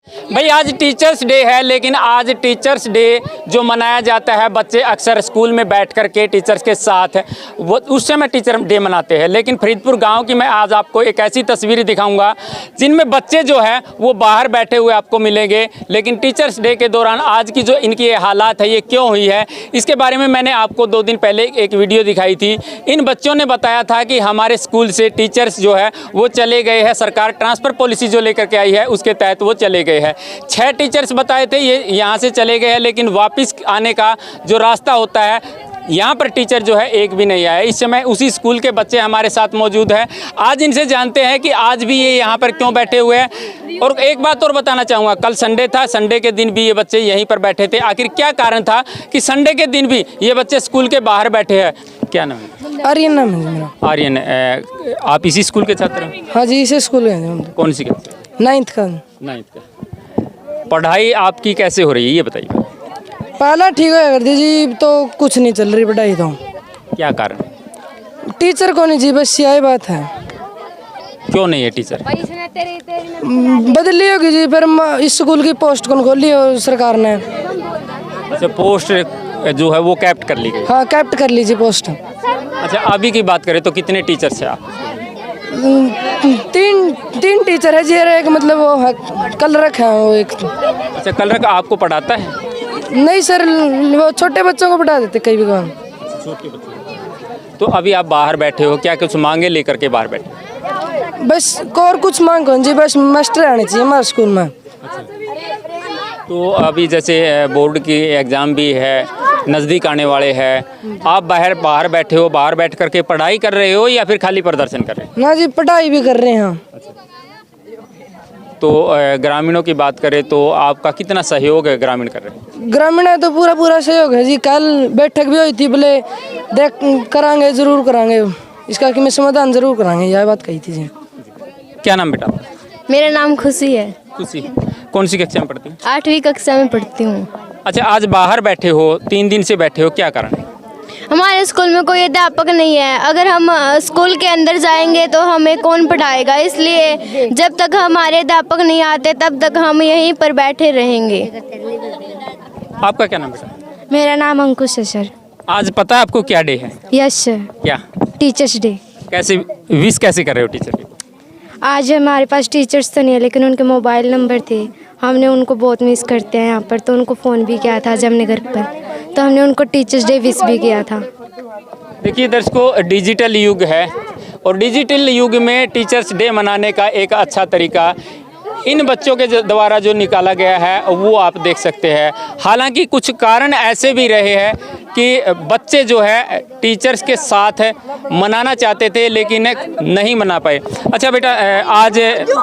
भाई आज teachers day है, लेकिन आज टीचर्स डे जो मनाया जाता है बच्चे अक्सर स्कूल में बैठ कर के टीचर्स के साथ वो उस समय टीचर डे मनाते हैं। लेकिन फरीदपुर गांव की मैं आज आपको एक ऐसी तस्वीर दिखाऊंगा जिनमें बच्चे जो है वो बाहर बैठे हुए आपको मिलेंगे। लेकिन टीचर्स डे के दौरान आज की जो इनकी हालात है ये क्यों हुई है, इसके बारे में मैंने आपको 2 दिन पहले एक वीडियो दिखाई थी। इन बच्चों ने बताया था कि हमारे स्कूल से टीचर्स जो है वो चले गए हैं, सरकार ट्रांसफ़र पॉलिसी जो लेकर के आई है उसके तहत वो चले गए हैं। 6 टीचर्स बताए थे ये यहाँ से चले गए हैं, लेकिन वापस आने का जो रास्ता होता है यहाँ पर टीचर जो है एक भी नहीं आया। इस समय उसी स्कूल के बच्चे हमारे साथ मौजूद हैं। आज इनसे जानते हैं कि आज भी ये यहाँ पर क्यों बैठे हुए हैं। और एक बात और बताना चाहूँगा, कल संडे था, संडे के दिन भी ये बच्चे यहीं पर बैठे थे। आखिर क्या कारण था कि संडे के दिन भी ये बच्चे स्कूल के बाहर बैठे हैं? क्या नाम है? आर्यन नाम है मेरा। आर्यन, आप इसी स्कूल के छात्र हैं? हाँ जी, इसी स्कूल में। कौन सी क्लास? 9th का। 9th का। पढ़ाई आपकी कैसे हो रही है ये बताइए। पहला ठीक है कर दीजिए, तो कुछ नहीं चल रही पढ़ाई। तो क्या कारण? टीचर को नहीं जी, बस यही बात है। क्यों नहीं है टीचर? बदली होगी जी, फिर इस स्कूल की पोस्ट कौन खोली हो सरकार ने? अच्छा, पोस्ट जो है वो कैप्ट कर ली गई? हाँ, कैप्ट कर लीजिए पोस्ट। अच्छा, अभी की बात करें तो कितने टीचर्स हैं आप? 3 टीचर है जी, एक मतलब वो है कलरक है वो एक। अच्छा, कलरक आपको पढ़ाता है? नहीं सर, वो छोटे बच्चों को पढ़ा देते कई भी काम। छोटे बच्चों। तो अभी आप बाहर बैठे हो, क्या कुछ मांगे लेकर के बाहर बैठे? बस और कुछ मांग कौन जी, बस मास्टर आने चाहिए हमारे स्कूल में। तो अभी जैसे बोर्ड की एग्ज़ाम भी है, नज़दीक आने वाले हैं, आप बाहर बैठे हो, बाहर बैठ करके पढ़ाई कर रहे हो या फिर खाली प्रदर्शन कर रहे हो? ना जी, पढ़ाई भी कर रहे हैं। तो ग्रामीणों की बात करें तो आपका कितना सहयोग है ग्रामीण कर रहे हैं? ग्रामीण है तो पूरा सहयोग है जी। कल बैठक भी हुई थी, बोले देख करांगे, जरूर करांगे इसका कि मैं समाधान जरूर करांगे, यह बात कही थी जी। क्या नाम बेटा? मेरा नाम खुशी है। खुशी, कौन सी कक्षा में पढ़ती हो? 8वीं कक्षा में पढ़ती हूँ। अच्छा, आज बाहर बैठे हो, 3 दिन से बैठे हो, क्या कारण है? हमारे स्कूल में कोई अध्यापक नहीं है। अगर हम स्कूल के अंदर जाएंगे तो हमें कौन पढ़ाएगा, इसलिए जब तक हमारे अध्यापक नहीं आते तब तक हम यहीं पर बैठे रहेंगे। आपका क्या नाम बेटा? मेरा नाम अंकुश है सर। आज पता है आपको क्या डे है? यस सर, क्या? Teachers day. कैसे विश कैसे कर रहे हो टीचर डे? आज हमारे पास टीचर्स तो नहीं है, लेकिन उनके मोबाइल नंबर थे। हमने उनको बहुत मिस करते हैं यहाँ पर, तो उनको फ़ोन भी किया था जब हमने घर पर, तो हमने उनको टीचर्स डे विश भी किया था। देखिए दर्शकों, डिजिटल युग है और डिजिटल युग में टीचर्स डे मनाने का एक अच्छा तरीका इन बच्चों के द्वारा जो निकाला गया है वो आप देख सकते हैं। हालांकि कुछ कारण ऐसे भी रहे हैं कि बच्चे जो है टीचर्स के साथ मनाना चाहते थे लेकिन नहीं मना पाए। अच्छा बेटा, आज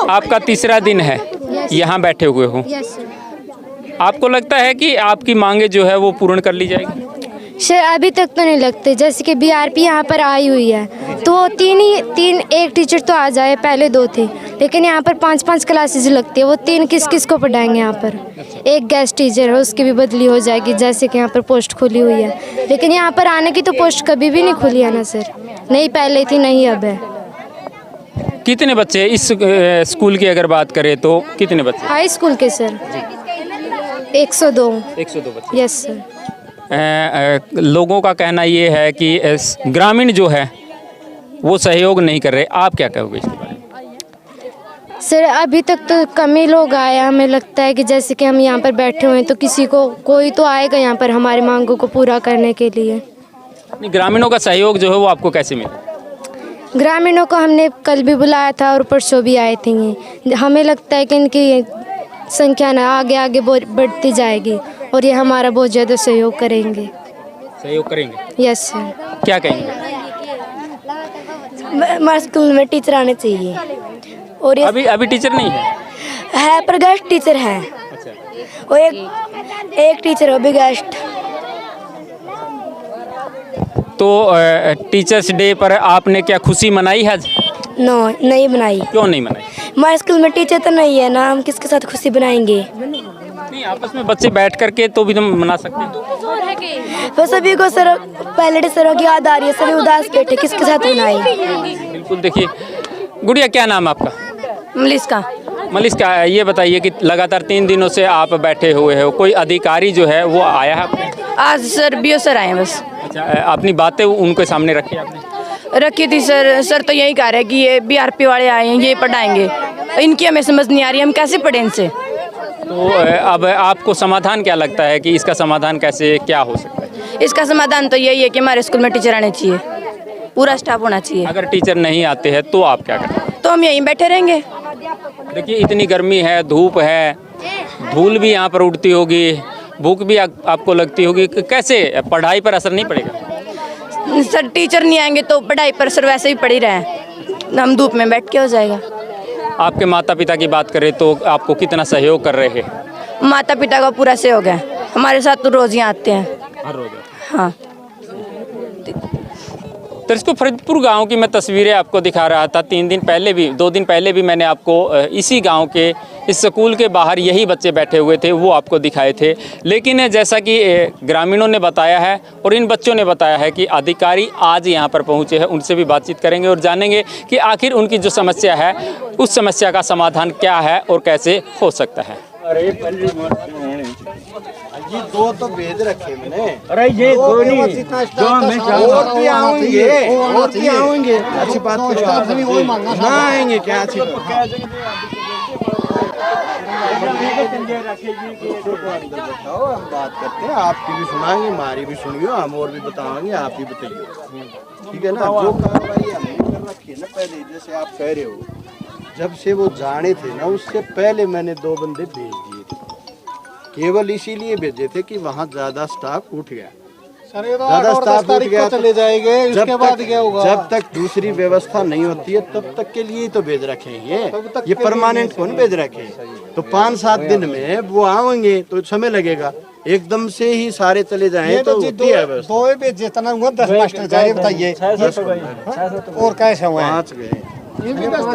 आपका 3रा दिन है, यहाँ बैठे हुए हो, आपको लगता है कि आपकी मांगे जो है वो पूर्ण कर ली जाएगी? सर अभी तक तो नहीं लगते। जैसे कि बीआरपी यहाँ पर आई हुई है तो तीन एक टीचर तो आ जाए, पहले 2 थे, लेकिन यहाँ पर 5-5 क्लासेज लगती है। वो 3 किस को पढ़ाएंगे यहाँ पर? एक गेस्ट टीचर है, उसकी भी बदली हो जाएगी, जैसे कि यहाँ पर पोस्ट खुली हुई है। लेकिन यहाँ पर आने की तो पोस्ट कभी भी नहीं खुली है ना सर, नहीं पहले थी नहीं अब है। कितने बच्चे इस स्कूल की अगर बात करें तो कितने बच्चे? हाई स्कूल के सर 102 बच्चे। Yes sir. लोगों का कहना ये है कि ग्रामीण जो है वो सहयोग नहीं कर रहे, आप क्या कहोगे इसके बारे में? सर अभी तक तो कम ही लोग आए। हमें लगता है कि जैसे कि हम यहाँ पर बैठे हुए हैं तो कोई तो आएगा यहाँ पर हमारी मांगों को पूरा करने के लिए। ग्रामीणों का सहयोग जो है वो आपको कैसे मिला? ग्रामीणों को हमने कल भी बुलाया था और परसों भी आए थे ये। हमें लगता है कि इनकी संख्या ना आगे बढ़ती जाएगी और ये हमारा बहुत ज़्यादा सहयोग करेंगे। Yes sir. क्या कहेंगे? हमारे स्कूल में टीचर आने चाहिए। और अभी टीचर नहीं है पर गेस्ट टीचर है। अच्छा। और एक टीचर हो भी गेस्ट। तो टीचर्स डे पर आपने क्या खुशी मनाई है आज? नो, नहीं बनाई। क्यों नहीं मनाई? हमारे स्कूल में टीचर तो नहीं है ना, हम किसके साथ खुशी बनाएंगे? नहीं, आपस में बच्चे बैठ करके तो भी तो मना सकते हैं। तो सभी को सर पहले टीचरों की याद आ रही है, सभी उदास बैठे, किसके साथ बनाए? बिल्कुल। देखिए गुड़िया, क्या नाम है आपका? मलिस्का। मलिस क्या ये बताइए कि लगातार 3 दिनों से आप बैठे हुए हो, कोई अधिकारी जो है वो आया है आपने? आज सर बीओ सर आए हैं बस। अच्छा, अपनी बातें उनके सामने रखी आपने? रखी थी सर। सर तो यही कह रहे हैं कि ये बीआरपी वाले आए हैं, ये पढ़ाएंगे। इनकी हमें समझ नहीं आ रही, हम कैसे पढ़ें इनसे। तो अब आपको समाधान क्या लगता है कि इसका समाधान कैसे क्या हो सकता है? इसका समाधान तो यही है कि हमारे स्कूल में टीचर आने चाहिए, पूरा स्टाफ होना चाहिए। अगर टीचर नहीं आते हैं तो आप क्या करें? तो हम यहीं बैठे रहेंगे। देखिए इतनी गर्मी है, धूप है, धूल भी यहाँ पर उड़ती होगी, भूख भी आपको लगती होगी, कैसे पढ़ाई पर असर नहीं पड़ेगा? सर टीचर नहीं आएंगे तो पढ़ाई पर सर वैसे ही पढ़ ही रहे, हम धूप में बैठ के हो जाएगा। आपके माता पिता की बात करें तो आपको कितना सहयोग कर रहे हैं? माता पिता का पूरा सहयोग है, हमारे साथ तो रोज यहाँ आते हैं। हर रोज? हाँ। दर्शकों, फरीदपुर गांव की मैं तस्वीरें आपको दिखा रहा था। 2 दिन पहले भी मैंने आपको इसी गांव के इस स्कूल के बाहर यही बच्चे बैठे हुए थे, वो आपको दिखाए थे। लेकिन जैसा कि ग्रामीणों ने बताया है और इन बच्चों ने बताया है कि अधिकारी आज यहाँ पर पहुँचे हैं, उनसे भी बातचीत करेंगे और जानेंगे कि आखिर उनकी जो समस्या है उस समस्या का समाधान क्या है और कैसे हो सकता है। ये 2 तो भेज रखे मैंने। अरे ये कोई नहीं, जो हमें और भी आएंगे, अच्छी बात कुछ ना आएंगे क्या? अच्छी बताओ, हम बात करते हैं, आपकी भी सुनाएंगे, हमारी भी सुनियो, हम और भी बताएंगे, आप भी बताइए, ठीक है ना? जो कार्रवाई हमने कर रखी है ना पहले, जैसे आप कह रहे हो, जब से वो जाने थे ना उससे पहले मैंने 2 बंदे भेज दिए थे, केवल इसीलिए भेजे थे कि वहाँ ज्यादा स्टाफ उठ गया, ज्यादा स्टाफ उठ गया, चले जाएंगे। उसके बाद क्या होगा? जब तक दूसरी व्यवस्था नहीं होती है तब तक के लिए तो भेज रखे हैं, ये परमानेंट कौन भेज रखे हैं? तो 5-7 दिन में वो आएंगे तो समय लगेगा, एकदम से ही सारे चले जाएं तो होती है व्यवस्था। 2 भेजे तना 10 मास्टर जाए, बताइए और कैसे हुए? 5 गए, ये भी 10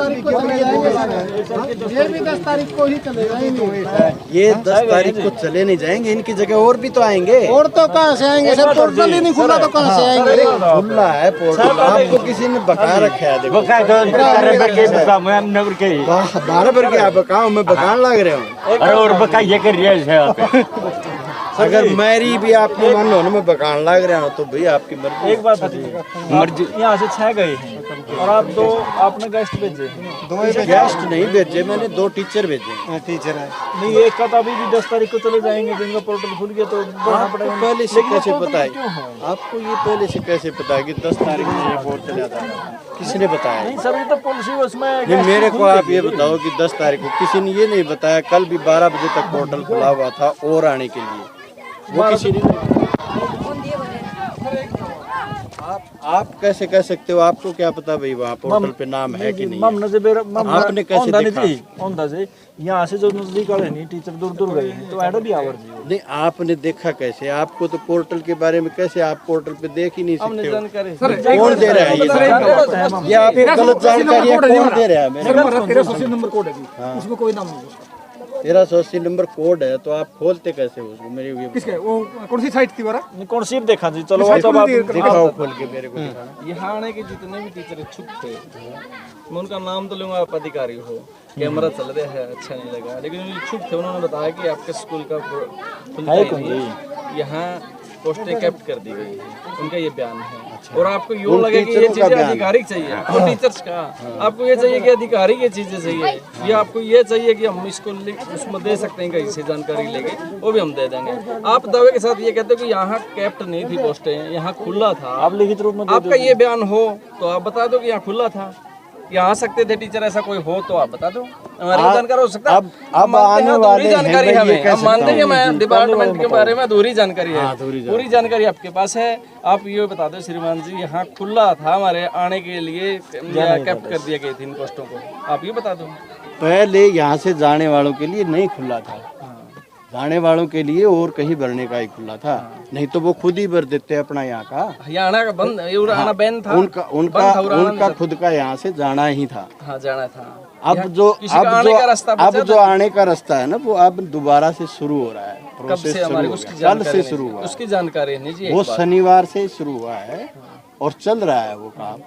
तारीख को ही चले जाएंगे। ये 10 तारीख को चले नहीं जाएंगे, इनकी जगह और भी तो आएंगे। और तो कहाँ से आएंगे? सब पोर्टल ही नहीं खुला तो कहाँ से आएंगे? खुला है पोर्टल, आपको किसी ने बका रखा है। देखो 12 भर के आप बकाओ, मैं बकान लग रहा हूँ। अरे और बकाइए कर रही अगर मेरी भी आपको मानो ना मैं बकान लग रहा हूँ तो भाई आपकी मर्जी। एक बात बताइए, मर्जी यहाँ से 6 गए हैं और आप 2 आपने गेस्ट भेजे? 2 गेस्ट नहीं भेजे मैंने, 2 टीचर भेजे। टीचर है नहीं, एक का तो अभी भी 10 तारीख को चले जाएंगे, जिनका पोर्टल खुल गया तो बढ़ना पड़ेगा। पहले से कैसे पता है आपको? ये पहले से कैसे पता है कि 10 तारीख में ये बोर्ड चला था? किसने बताया? नहीं सर, ये तो पॉलिसी उसमें नहीं, मेरे को आप ये बताओ कि 10 तारीख को किसी ने ये नहीं बताया? कल भी 12 बजे तक पोर्टल खुला हुआ था और आने के लिए, वो किसी ने आप कैसे कह सकते हो? आपको क्या पता भाई वहाँ पोर्टल पे नाम है कि नहीं? आपने कैसे देखा? यहाँ से जो नजदीक वाले नहीं टीचर दूर गए हैं तो ऐड भी आवर जी। नहीं, आपने देखा कैसे? आपको तो पोर्टल के बारे में कैसे, आप पोर्टल पे देख ही नहीं सकते हो? कौन दे रहा है ये आपको गलत जानकारी है? कौन दे रहा है? नंबर कोड है, उसमें कोई नाम नहीं। 1380 नंबर कोड है, तो आप खोलते कैसे हो उसको? मेरे किसके वो कौन सी साइट थी? कौन सी देखा जी? चलो तो आप दिखाओ खोल के मेरे को दिखाना। यहाँ आने के जितने भी टीचर इच्छुक थे, मैं उनका नाम तो लूँगा, आप अधिकारी हो, कैमरा चल रहा है, अच्छा नहीं लगा, लेकिन इच्छुक थे, उन्होंने बताया कि आपके स्कूल का खुलता ही नहीं, यहाँ पोस्टें कैप्ट कर दी गई है, उनका ये बयान है। और आपको यूँ लगे कि ये चीजें आधिकारिक चाहिए, और टीचर्स का आपको ये चाहिए कि आधिकारिक ये चीजें चाहिए, या आपको ये चाहिए कि हम इसको उसमें दे सकते हैं कहीं से जानकारी लेके, वो भी हम दे देंगे। आप दावे के साथ ये कहते हो कि यहाँ कैप्ट नहीं थी पोस्टें, यहाँ खुला था, आप लिखित रूप में आपका ये बयान हो तो आप बता दो कि यहाँ खुला था, यहाँ आ सकते थे टीचर, ऐसा कोई हो तो आप बता दो, हमारी जानकारी हो सकता है। अब आने वाले जानकारी हमें, हम मानते हैं मैं डिपार्टमेंट के बारे में अधूरी जानकारी है, पूरी जानकारी आपके पास है। आप ये बता दो श्रीमान जी, यहाँ खुला था, हमारे आने के लिए कैप्ट कर दिया गई थी इन पोस्टों को, आप ये बता दो। पहले यहाँ से जाने वालों के लिए नहीं खुला था, जाने वालों के लिए और कहीं भरने का ही खुला था, नहीं तो वो खुद ही भर देते अपना यहाँ का। आना का बंद, आना बैन था उनका खुद का यहाँ से जाना ही था। हाँ, जाना था। अब जो आने का रास्ता है ना, वो अब दोबारा से शुरू हो रहा है, प्रोसेस कल से शुरू हुआ, उसकी जानकारी नहीं जी, वो शनिवार से शुरू हुआ है और चल रहा है वो काम।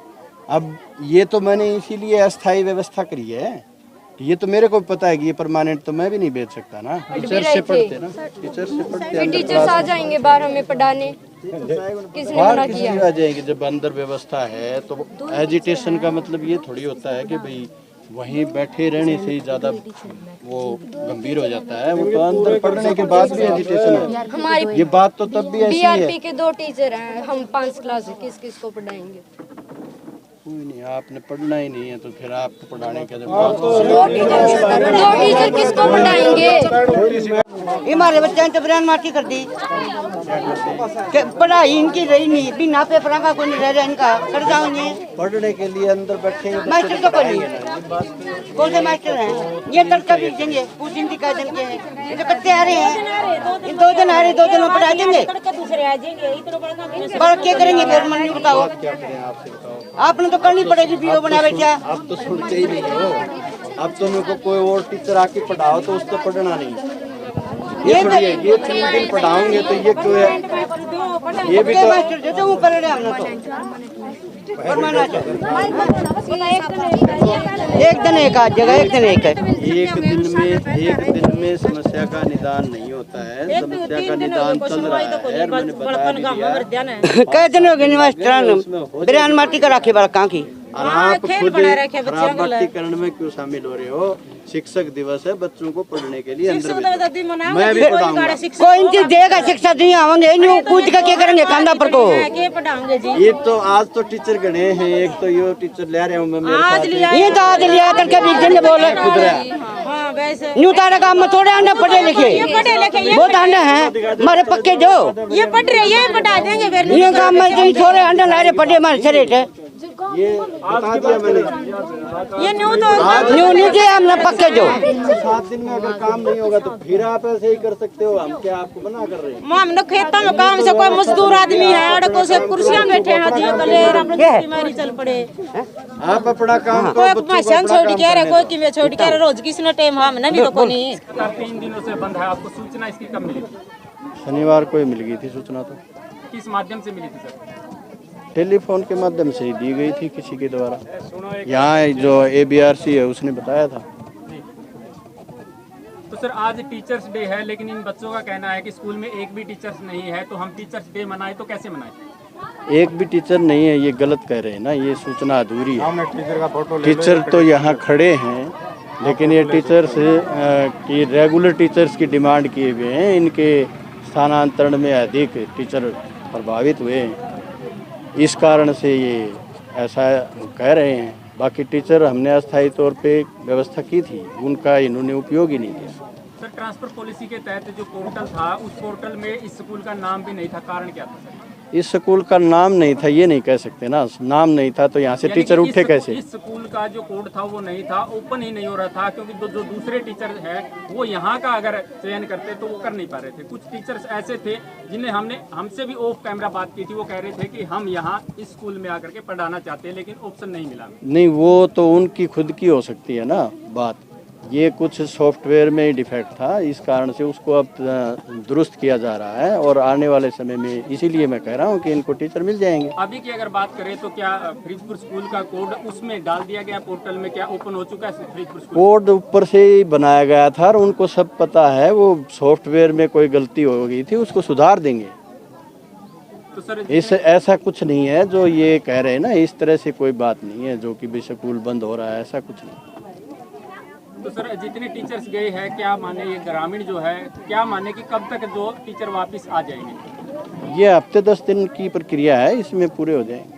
अब ये तो मैंने इसीलिए अस्थायी व्यवस्था करी है ये तो मेरे को पता है कि ये परमानेंट तो मैं भी नहीं बेच सकता ना, टीचर से पढ़ते ना, टीचर से पढ़ते अंदर टीचर्स आ जाएंगे 12 में पढ़ाने, किसने बाहर मना किसी किया? भी आ जाएंगे। जब अंदर व्यवस्था है तो एजिटेशन का मतलब ये थोड़ी होता है कि भाई वहीं बैठे रहने से ही ज्यादा वो गंभीर हो जाता है। वो तो अंदर पढ़ने के बाद भी एजिटेशन है। हमारी ये बात तो तब भी ऐसी है। बीआरपी के 2 टीचर हैं, हम 5 क्लास किस किस को पढ़ाएंगे? कोई नहीं, आपने पढ़ना ही नहीं है तो फिर आपको पढ़ाने का जब 2 टीचर किसको पढ़ाएंगे? हमारे बच्चे तो बयान माटी कर दी, पढ़ाई इनकी रही नहीं, बिना पेपर का कोई नहीं रह रहा इनका, कर जाओगे पढ़ने के लिए अंदर बैठे मास्टर तो कोई नहीं, कौन से मास्टर हैं? ये तड़का भी देंगे, पूछ दिन का दिन के हैं, ये तो कत्ते आ रहे हैं, ये 2 दिन आ रहे, 2 दिन में पढ़ा देंगे, बड़ा क्या करेंगे फिर? मन नहीं बताओ, आपने तो करनी पड़ेगी, वीडियो बना बैठा। आप तो सुनते ही नहीं हो। अब तो मेरे को कोई और टीचर आके पढ़ाओ तो उसको पढ़ना नहीं, ये थोड़ी है, ये 3 दिन पढ़ाओगे तो ये क्यों है? ये भी तो मास्टर जो तो ऊपर रहे हमने तो एक दिन एक आ जगह, एक दिन एक है। एक दिन में समस्या का निदान नहीं होता है, समस्या का निदान चल रहा है। मैंने बता दिया कई दिन हो गए मास्टर बयान माटी का राखे वाला कहाँ की। और आप खुद खराब भर्तीकरण में क्यों शामिल हो रहे हो? शिक्षक दिवस है, बच्चों को पढ़ने के लिए अंदर मैं भी पढ़ाऊंगा। कोई इनकी देगा शिक्षा नहीं आवेंगे, इन पूछ का क्या करेंगे कांदा पर को? ये तो आज तो टीचर गणे हैं, एक तो ये टीचर ले रहे हूँ मैं मेरे साथ। ये तो आज लिया करके बीच दिन बोले खुद रहा न्यू तारा काम में थोड़े अंडे पढ़े लिखे बहुत अंडे हैं हमारे पक्के जो ये पढ़ रहे हैं, पढ़ा देंगे फिर। ये काम में थोड़े अंडे ला रहे पढ़े हमारे शरीर है, ये बता दिया मैंने। ये न्यू जे हमने पक्के जो 7 दिन में अगर काम नहीं होगा तो फिर आप ऐसे ही कर सकते हो। हम क्या आपको मना कर रहे हैं? हम खेतों में काम से कोई मजदूर आदमी है और को से कुर्सियां बैठे हैं, दियो कले अपने बीमारी चल पड़े। आप अपना काम कोई मशीन छोड़ के रहे, कोई किवे छोड़ के रहे, रोज किसी ने टाइम हम नहीं तो कोई नहीं। 3 दिनों से बंद है, आपको सूचना इसकी कब मिली थी? शनिवार को ही मिल गई थी सूचना। तो किस माध्यम से मिली थी सर? टेलीफोन के माध्यम से ही दी गई थी किसी के द्वारा। यहाँ जो ABRC है उसने बताया था। तो सर आज टीचर्स डे है, लेकिन इन बच्चों का कहना है कि स्कूल में एक भी टीचर्स नहीं है, तो हम टीचर्स डे मनाए तो कैसे मनाए? एक भी टीचर नहीं है, ये गलत कह रहे हैं ना, ये सूचना अधूरी है। टीचर तो यहाँ खड़े हैं, लेकिन ये टीचर्स की रेगुलर टीचर्स की डिमांड किए हुए हैं। इनके स्थानांतरण में अधिक टीचर प्रभावित हुए हैं, इस कारण से ये ऐसा कह रहे हैं। बाकी टीचर हमने अस्थायी तौर पे व्यवस्था की थी, उनका इन्होंने उपयोग ही नहीं किया। सर ट्रांसफर पॉलिसी के तहत जो पोर्टल था, उस पोर्टल में इस स्कूल का नाम भी नहीं था, कारण क्या था सर? इस स्कूल का नाम नहीं था ये नहीं कह सकते ना, नाम नहीं था तो यहाँ से टीचर उठे कैसे? इस स्कूल का जो कोड था वो नहीं था, ओपन ही नहीं हो रहा था, क्योंकि जो दूसरे टीचर है वो यहाँ का अगर चयन करते तो वो कर नहीं पा रहे थे। कुछ टीचर्स ऐसे थे जिन्हें हमसे भी ऑफ कैमरा बात की थी, वो कह रहे थे कि हम यहाँ इस स्कूल में आकर के पढ़ाना चाहते हैं, लेकिन ऑप्शन नहीं मिला। नहीं, वो तो उनकी खुद की हो सकती है ना बात। ये कुछ सॉफ्टवेयर में ही डिफेक्ट था, इस कारण से उसको अब दुरुस्त किया जा रहा है और आने वाले समय में इसीलिए मैं कह रहा हूँ कि इनको टीचर मिल जाएंगे। अभी की अगर बात करें तो क्या फरीदपुर स्कूल का कोड उसमें डाल दिया गया पोर्टल में, क्या ओपन हो चुका है फरीदपुर स्कूल? कोड ऊपर से ही बनाया गया था और उनको सब पता है, वो सॉफ्टवेयर में कोई गलती हो गई थी, उसको सुधार देंगे। तो सर इस ऐसा कुछ नहीं है जो ये कह रहे हैं ना, इस तरह से कोई बात नहीं है जो कि भी स्कूल बंद हो रहा है, ऐसा कुछ नहीं। तो सर जितने टीचर्स गए हैं, क्या माने ये ग्रामीण जो है, क्या माने कि कब तक जो टीचर वापस आ जाएंगे? ये हफ्ते 10 दिन की प्रक्रिया है, इसमें पूरे हो जाएंगे।